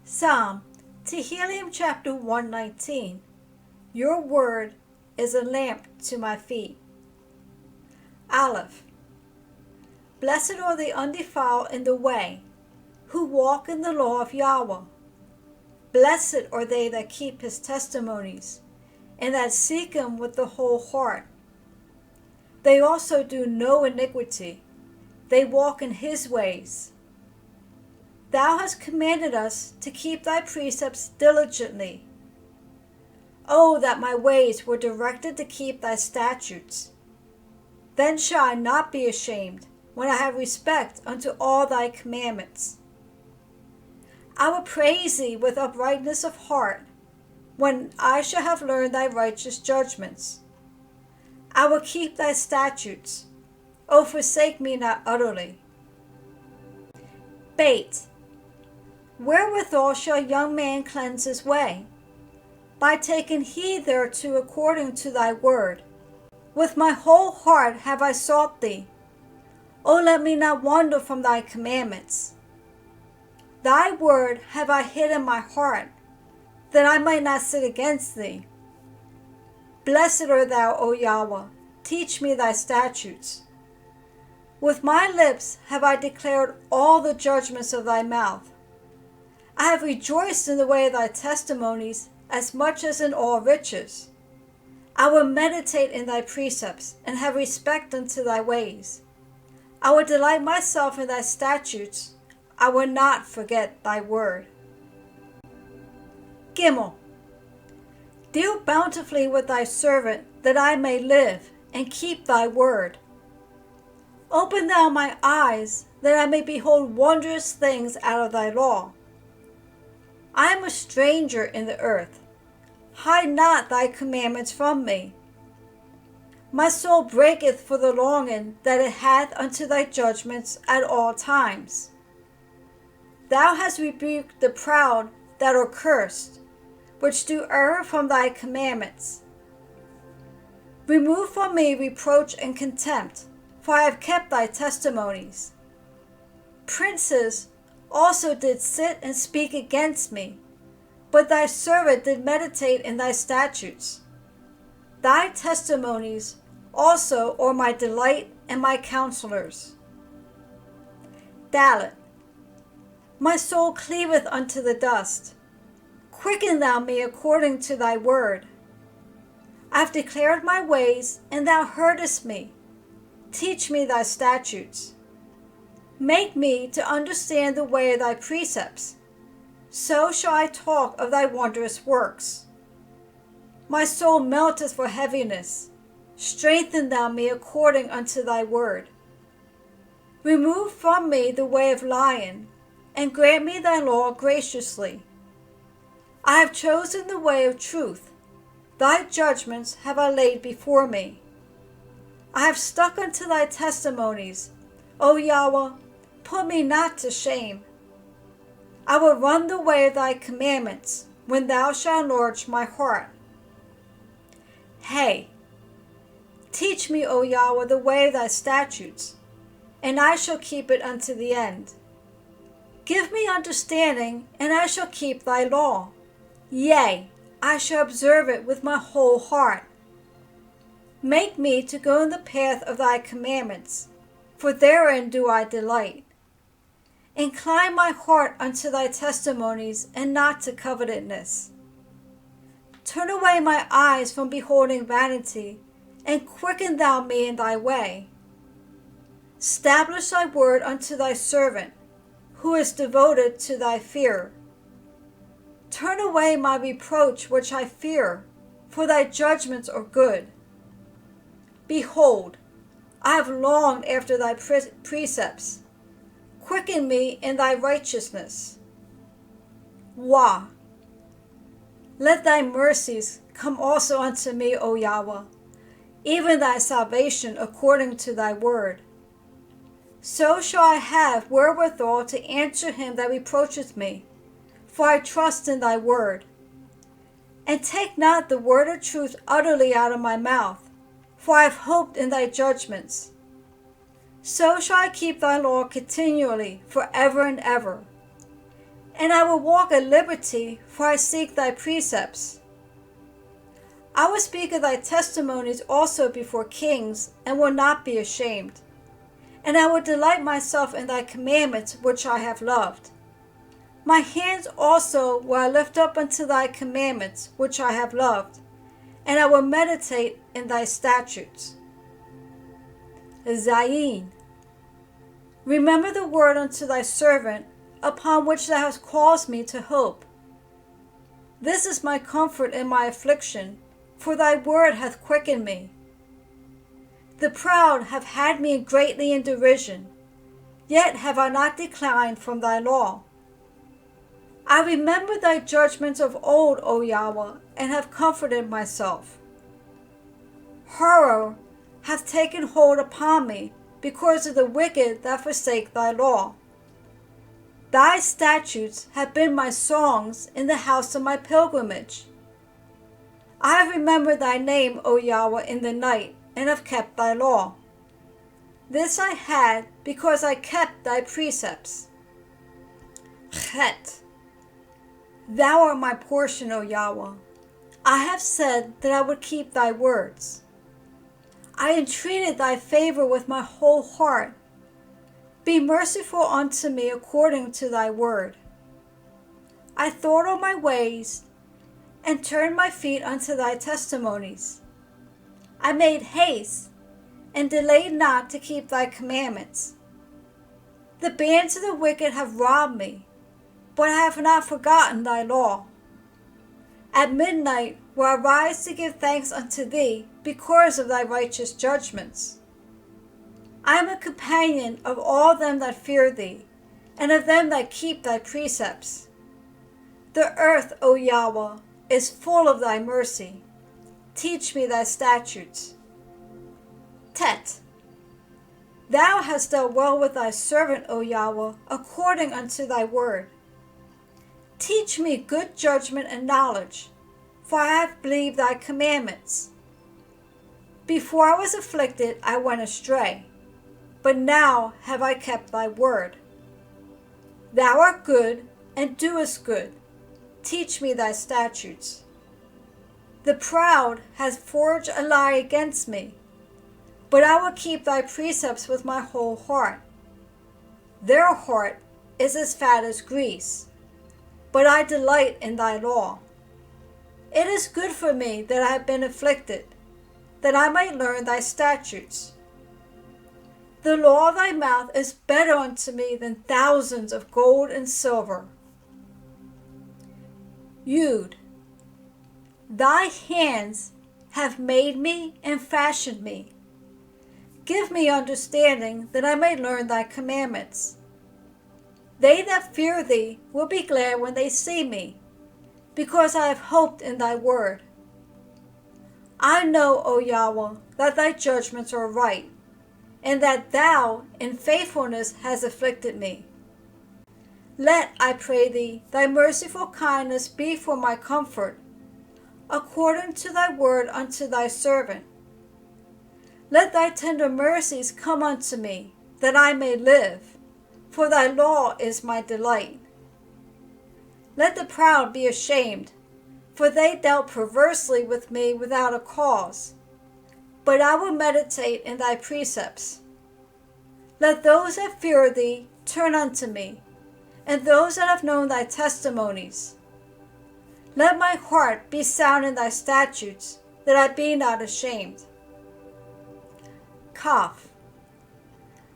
Psalm Tehillim chapter 119. Your word is a lamp to my feet. Aleph. Blessed are the undefiled in the way, who walk in the law of Yahweh. Blessed are they that keep his testimonies, and that seek him with the whole heart. They also do no iniquity, they walk in his ways. Thou hast commanded us to keep thy precepts diligently. Oh, that my ways were directed to keep thy statutes. Then shall I not be ashamed, when I have respect unto all thy commandments. I will praise thee with uprightness of heart, when I shall have learned thy righteous judgments. I will keep thy statutes. O forsake me not utterly. Bait. Wherewithal shall a young man cleanse his way? By taking heed thereto according to thy word. With my whole heart have I sought thee. O let me not wander from thy commandments. Thy word have I hid in my heart, that I might not sin against thee. Blessed art thou, O Yahweh, teach me thy statutes. With my lips have I declared all the judgments of thy mouth. I have rejoiced in the way of thy testimonies as much as in all riches. I will meditate in thy precepts, and have respect unto thy ways. I will delight myself in thy statutes. I will not forget thy word. Gimel. Deal bountifully with thy servant, that I may live, and keep thy word. Open thou my eyes, that I may behold wondrous things out of thy law. I am a stranger in the earth. Hide not thy commandments from me. My soul breaketh for the longing that it hath unto thy judgments at all times. Thou hast rebuked the proud that are cursed, which do err from thy commandments. Remove from me reproach and contempt, for I have kept thy testimonies. Princes also did sit and speak against me, but thy servant did meditate in thy statutes. Thy testimonies also are my delight and my counselors. Dalet. My soul cleaveth unto the dust. Quicken thou me according to thy word. I have declared my ways, and thou heardest me. Teach me thy statutes. Make me to understand the way of thy precepts. So shall I talk of thy wondrous works. My soul melteth for heaviness. Strengthen thou me according unto thy word. Remove from me the way of lying, and grant me thy law graciously. I have chosen the way of truth. Thy judgments have I laid before me. I have stuck unto thy testimonies. O Yahweh, put me not to shame. I will run the way of thy commandments, when thou shalt enlarge my heart. Hey, teach me, O Yahweh, the way of thy statutes, and I shall keep it unto the end. Give me understanding, and I shall keep thy law. Yea, I shall observe it with my whole heart. Make me to go in the path of thy commandments, for therein do I delight. Incline my heart unto thy testimonies, and not to covetousness. Turn away my eyes from beholding vanity, and quicken thou me in thy way. Establish thy word unto thy servant, who is devoted to thy fear. Turn away my reproach which I fear, for thy judgments are good. Behold, I have longed after thy precepts. Quicken me in thy righteousness. Wah! Let thy mercies come also unto me, O Yahweh, even thy salvation according to thy word. So shall I have wherewithal to answer him that reproacheth me, for I trust in thy word. And take not the word of truth utterly out of my mouth, for I have hoped in thy judgments. So shall I keep thy law continually, forever and ever. And I will walk at liberty, for I seek thy precepts. I will speak of thy testimonies also before kings, and will not be ashamed. And I will delight myself in thy commandments, which I have loved. My hands also will I lift up unto thy commandments, which I have loved, and I will meditate in thy statutes. Zayin. Remember the word unto thy servant, upon which thou hast caused me to hope. This is my comfort in my affliction, for thy word hath quickened me. The proud have had me greatly in derision, yet have I not declined from thy law. I remember thy judgments of old, O Yahweh, and have comforted myself. Horror hath taken hold upon me, because of the wicked that forsake thy law. Thy statutes have been my songs in the house of my pilgrimage. I have remembered thy name, O Yahweh, in the night, and have kept thy law. This I had because I kept thy precepts. Chet. Thou art my portion, O Yahweh. I have said that I would keep thy words. I entreated thy favor with my whole heart. Be merciful unto me according to thy word. I thought on my ways, and turned my feet unto thy testimonies. I made haste, and delayed not to keep thy commandments. The bands of the wicked have robbed me, but I have not forgotten thy law. At midnight will I rise to give thanks unto thee because of thy righteous judgments. I am a companion of all them that fear thee, and of them that keep thy precepts. The earth, O Yahweh, is full of thy mercy. Teach me thy statutes. Tet. Thou hast dealt well with thy servant, O Yahweh, according unto thy word. Teach me good judgment and knowledge, for I have believed thy commandments. Before I was afflicted, I went astray, but now have I kept thy word. Thou art good, and doest good. Teach me thy statutes. The proud has forged a lie against me, but I will keep thy precepts with my whole heart. Their heart is as fat as grease, but I delight in thy law. It is good for me that I have been afflicted, that I might learn thy statutes. The law of thy mouth is better unto me than thousands of gold and silver. Yud. Thy hands have made me and fashioned me. Give me understanding that I may learn thy commandments. They that fear thee will be glad when they see me, because I have hoped in thy word. I know, O Yahweh, that thy judgments are right, and that thou in faithfulness hast afflicted me. Let, I pray thee, thy merciful kindness be for my comfort, according to thy word unto thy servant. Let thy tender mercies come unto me, that I may live, for thy law is my delight. Let the proud be ashamed, for they dealt perversely with me without a cause. But I will meditate in thy precepts. Let those that fear thee turn unto me, and those that have known thy testimonies. Let my heart be sound in thy statutes, that I be not ashamed. Kaf.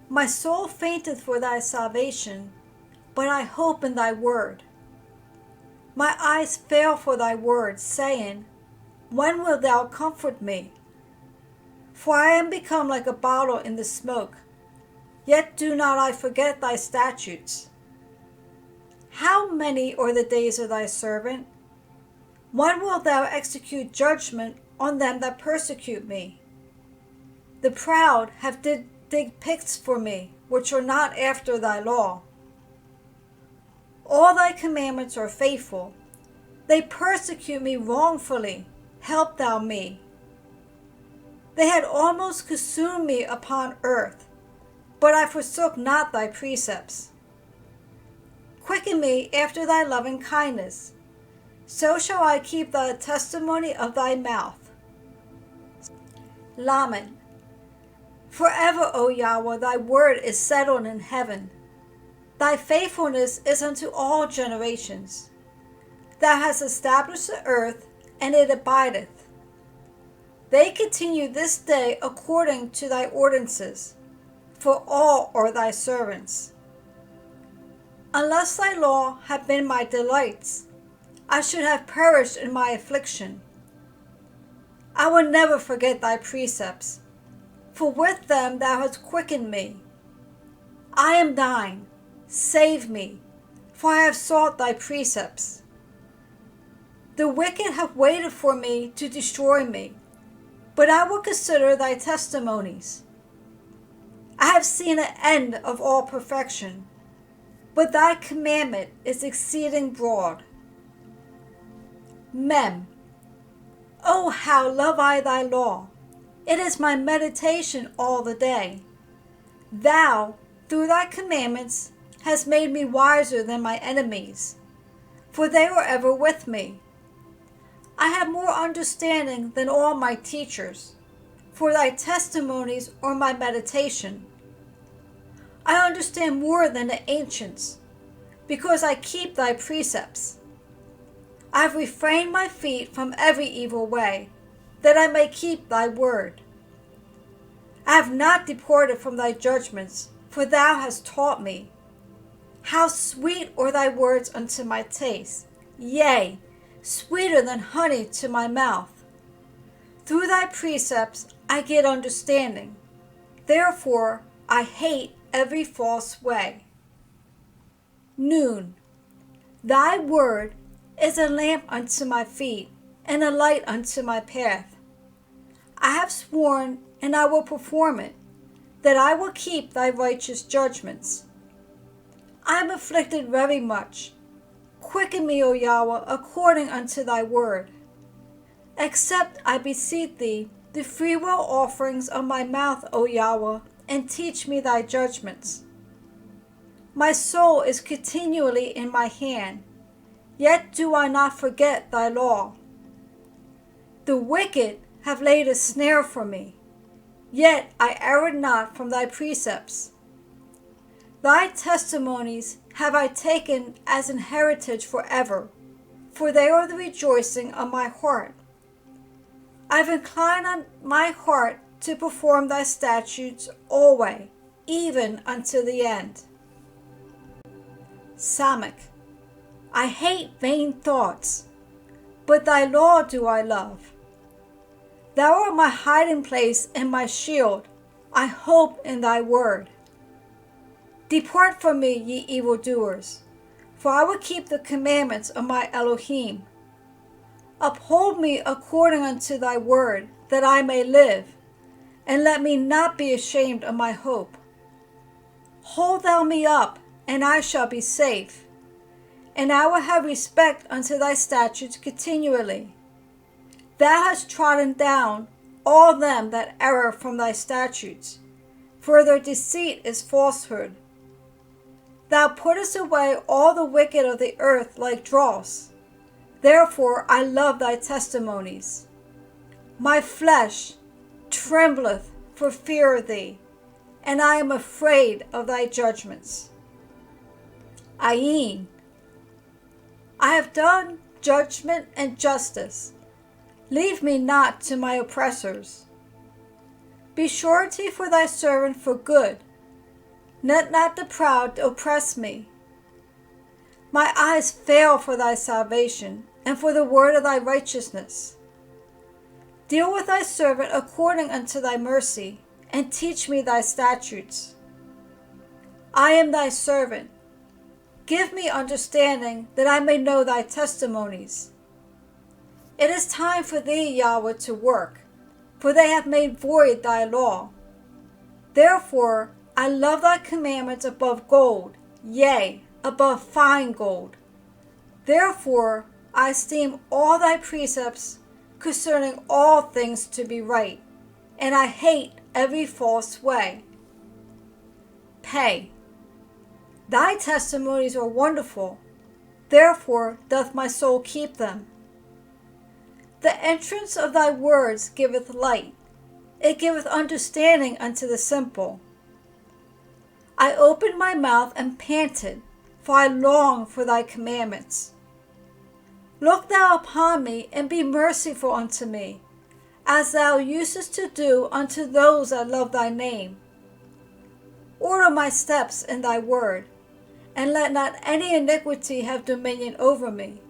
My soul fainteth for thy salvation, but I hope in thy word. My eyes fail for thy word, saying, when wilt thou comfort me? For I am become like a bottle in the smoke, yet do not I forget thy statutes. How many are the days of thy servant? When wilt thou execute judgment on them that persecute me? The proud have dig pits for me, which are not after thy law. All thy commandments are faithful. They persecute me wrongfully. Help thou me. They had almost consumed me upon earth, but I forsook not thy precepts. Quicken me after thy loving kindness, so shall I keep the testimony of thy mouth. Lamed. Forever, O Yahweh, thy word is settled in heaven. Thy faithfulness is unto all generations. Thou hast established the earth, and it abideth. They continue this day according to thy ordinances, for all are thy servants. Unless thy law had been my delights, I should have perished in my affliction. I will never forget thy precepts, for with them thou hast quickened me. I am thine, save me, for I have sought thy precepts. The wicked have waited for me to destroy me, but I will consider thy testimonies. I have seen an end of all perfection, but thy commandment is exceeding broad. Mem. Oh, how love I thy law! It is my meditation all the day. Thou, through thy commandments, hast made me wiser than my enemies, for they were ever with me. I have more understanding than all my teachers, for thy testimonies are my meditation. I understand more than the ancients, because I keep thy precepts. I have refrained my feet from every evil way, that I may keep thy word. I have not departed from thy judgments, for thou hast taught me. How sweet are thy words unto my taste, yea, sweeter than honey to my mouth. Through thy precepts I get understanding. Therefore I hate every false way. Noon. Thy word is a lamp unto my feet, and a light unto my path. I have sworn, and I will perform it, that I will keep thy righteous judgments. I am afflicted very much. Quicken me, O Yahweh, according unto thy word. Accept, I beseech thee, the freewill offerings of my mouth, O Yahweh, and teach me thy judgments. My soul is continually in my hand, yet do I not forget thy law. The wicked have laid a snare for me, yet I erred not from thy precepts. Thy testimonies have I taken as an heritage forever, for they are the rejoicing of my heart. I have inclined on my heart to perform thy statutes always, even unto the end. Samach. I hate vain thoughts, but thy law do I love. Thou art my hiding place and my shield. I hope in thy word. Depart from me, ye evildoers, for I will keep the commandments of my Elohim. Uphold me according unto thy word, that I may live, and let me not be ashamed of my hope. Hold thou me up, and I shall be safe, and I will have respect unto thy statutes continually. Thou hast trodden down all them that err from thy statutes, for their deceit is falsehood. Thou puttest away all the wicked of the earth like dross. Therefore I love thy testimonies. My flesh trembleth for fear of thee, and I am afraid of thy judgments. Ayin. I have done judgment and justice. Leave me not to my oppressors. Be surety for thy servant for good. Let not the proud oppress me. My eyes fail for thy salvation, and for the word of thy righteousness. Deal with thy servant according unto thy mercy, and teach me thy statutes. I am thy servant. Give me understanding, that I may know thy testimonies. It is time for thee, Yahweh, to work, for they have made void thy law. Therefore I love thy commandments above gold, yea, above fine gold. Therefore I esteem all thy precepts concerning all things to be right, and I hate every false way. repay. Thy testimonies are wonderful, therefore doth my soul keep them. The entrance of thy words giveth light, it giveth understanding unto the simple. I opened my mouth and panted, for I long for thy commandments. Look thou upon me, and be merciful unto me, as thou usest to do unto those that love thy name. Order my steps in thy word, and let not any iniquity have dominion over me.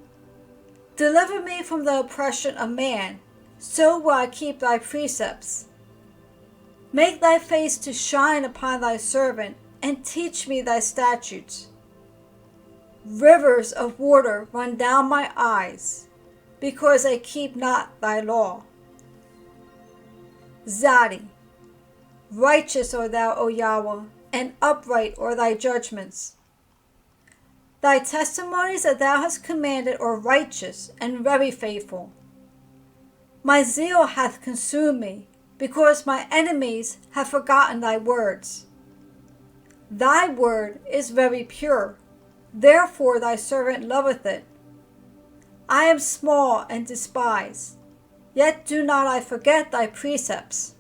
Deliver me from the oppression of man, so will I keep thy precepts. Make thy face to shine upon thy servant, and teach me thy statutes. Rivers of water run down my eyes, because I keep not thy law. Zadi. Righteous art thou, O Yahweh, and upright are thy judgments. Thy testimonies that thou hast commanded are righteous and very faithful. My zeal hath consumed me, because my enemies have forgotten thy words. Thy word is very pure, therefore thy servant loveth it. I am small and despised, yet do not I forget thy precepts.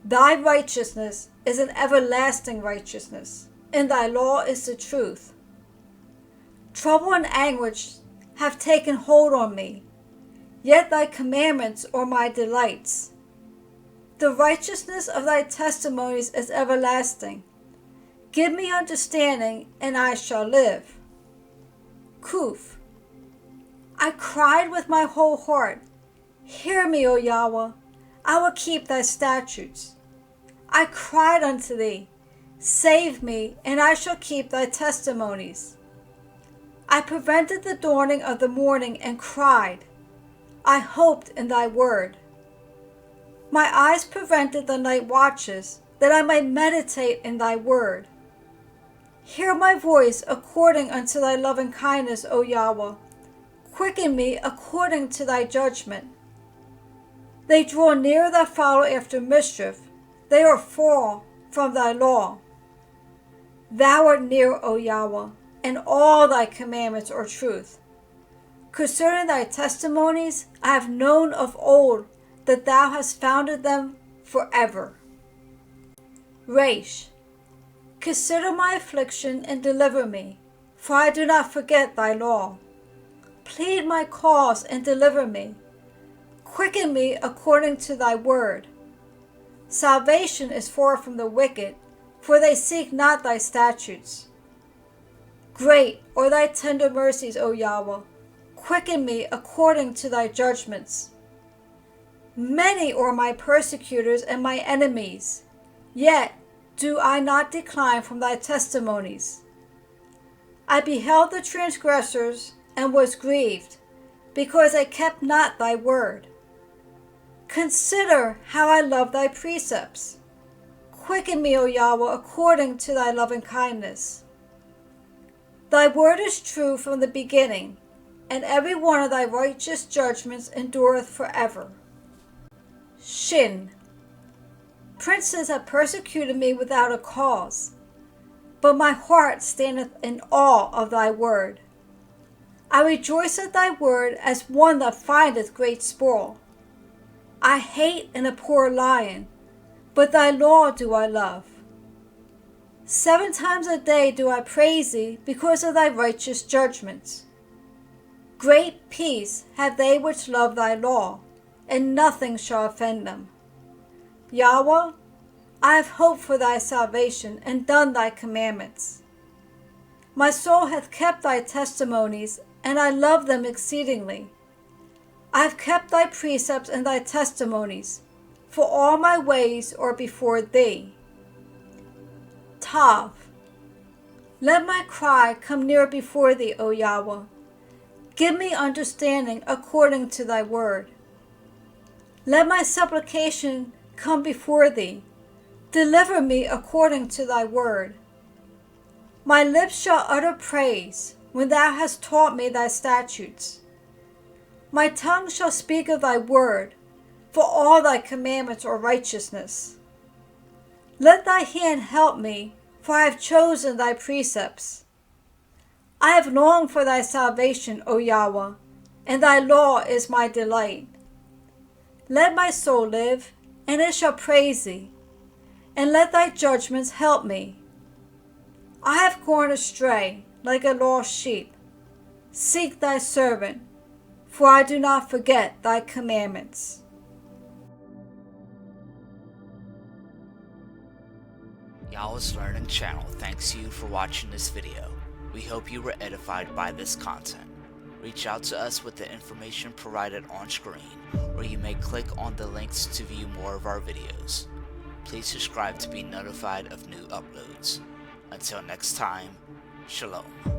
Thy righteousness is an everlasting righteousness, and thy law is the truth. Trouble and anguish have taken hold on me, yet thy commandments are my delights. The righteousness of thy testimonies is everlasting. Give me understanding, and I shall live. Kuf. I cried with my whole heart, hear me, O Yahweh, I will keep thy statutes. I cried unto thee, save me, and I shall keep thy testimonies. I prevented the dawning of the morning and cried. I hoped in thy word. My eyes prevented the night watches, that I might meditate in thy word. Hear my voice according unto thy loving kindness, O Yahweh. Quicken me according to thy judgment. They draw near that follow after mischief. They are far from thy law. Thou art near, O Yahweh, and all thy commandments are truth. Concerning thy testimonies, I have known of old that thou hast founded them forever. Resh. Consider my affliction and deliver me, for I do not forget thy law. Plead my cause and deliver me. Quicken me according to thy word. Salvation is far from the wicked, for they seek not thy statutes. Great are thy tender mercies, O Yahweh. Quicken me according to thy judgments. Many are my persecutors and my enemies, yet do I not decline from thy testimonies. I beheld the transgressors and was grieved, because I kept not thy word. Consider how I love thy precepts. Quicken me, O Yahweh, according to thy loving kindness. Thy word is true from the beginning, and every one of thy righteous judgments endureth forever. Shin. Princes have persecuted me without a cause, but my heart standeth in awe of thy word. I rejoice at thy word as one that findeth great spoil. I hate and abhor lying, but thy law do I love. 7 times a day do I praise thee because of thy righteous judgments. Great peace have they which love thy law, and nothing shall offend them. Yahweh, I have hoped for thy salvation, and done thy commandments. My soul hath kept thy testimonies, and I love them exceedingly. I have kept thy precepts and thy testimonies, for all my ways are before thee. Tav. Let my cry come near before thee, O Yahweh. Give me understanding according to thy word. Let my supplication come before thee. Deliver me according to thy word. My lips shall utter praise when thou hast taught me thy statutes. My tongue shall speak of thy word, for all thy commandments are righteousness. Let thy hand help me, for I have chosen thy precepts. I have longed for thy salvation, O Yahweh, and thy law is my delight. Let my soul live, and it shall praise thee, and let thy judgments help me. I have gone astray like a lost sheep. Seek thy servant, for I do not forget thy commandments. Yahweh's Learning Channel thanks you for watching this video. We hope you were edified by this content. Reach out to us with the information provided on screen, or you may click on the links to view more of our videos. Please subscribe to be notified of new uploads. Until next time, Shalom.